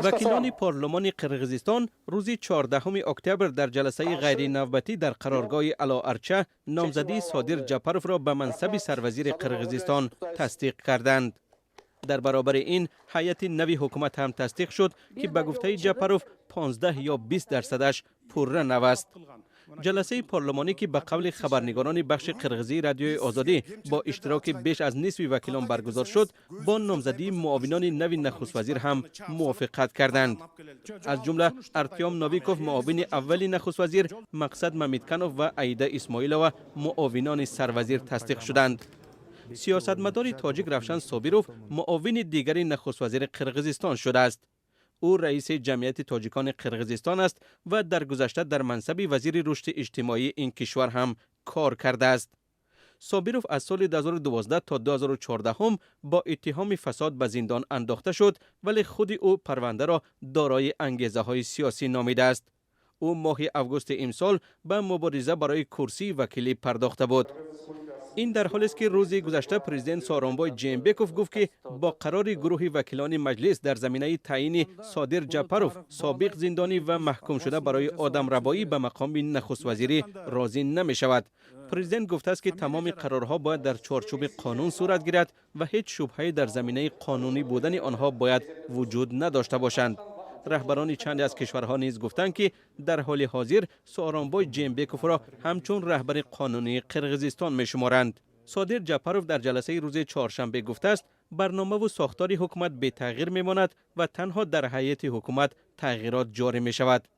وکیلان پارلمان قرقیزستان روز 14 اکتبر در جلسه غیر نوبتی در قرارگاه الاارچه نامزدی صادر جپروف را به منصب سروزیر قرقیزستان تصدیق کردند. در برابر این هیئت نوی حکومت هم تصدیق شد که به گفته جپروف 15 یا 20% پرره نو است. جلسه پارلمانی که به قول خبرنگاران بخش قرقیزی رادیوی آزادی با اشتراک بیش از نصف وکیلان برگزار شد، با نامزدی معاونان نوی نخست وزیر هم موافقت کردند. از جمله ارتیام نویکوف معاون اول نخست وزیر، مقصد ممیدکنوف و عیده اسماعیلوف معاونان سروزیر تصدیق شدند. سیاستمدار تاجیک روشن صابروف معاون دیگری نخست وزیر قرقیزستان شده است. او رئیس جمعیت تاجیکان قرقیزستان است و در گذشته در منصب وزیر رشد اجتماعی این کشور هم کار کرده است. صابروف از سال 2012 تا 2014 هم با اتهام فساد به زندان انداخته شد، ولی خود او پرونده را دارای انگیزه های سیاسی نامیده است. او ماه اوگوست امسال به مبارزه برای کرسی وکیلی پرداخته بود. این در حالی است که روز گذشته پرزیدنت سارانبای جینبکوف گفت که با قرار گروه وکیلان مجلس در زمینه تعیین صادر جپروف سابق زندانی و محکوم شده برای آدمربایی به مقام نخست وزیری راضی نمی شود. پرزیدنت گفته است که تمام قرارها باید در چارچوب قانون صورت گیرد و هیچ شبهه‌ای در زمینه قانونی بودن آنها باید وجود نداشته باشند. رهبران چند از کشورها نیز گفتند که در حال حاضر سارانبای جینبکوف را همچون رهبر قانونی قرقیزستان می‌شمارند. صادر جپروف در جلسه روز چهارشنبه گفته است برنامه و ساختار حکومت بی تغییر میماند و تنها در هیئت حکومت تغییرات جاری می شود.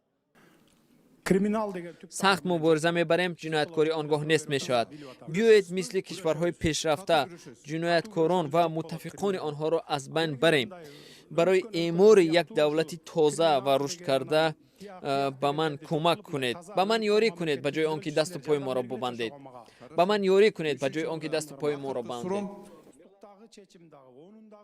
سخت مبارزه میبریم، جنایتکاری آنگاه نیست می شود. بیایید مثل کشورهای پیشرفته جنایتکاران و متفقان آنها را از بین بریم. برای اعمار یک دولتی تازه و رشد کرده به من کمک کنید. به من یاری کنید به جای آنکه دست و پای ما را ببندید. به من یاری کنید به جای آنکه دست و پای ما را ببندید.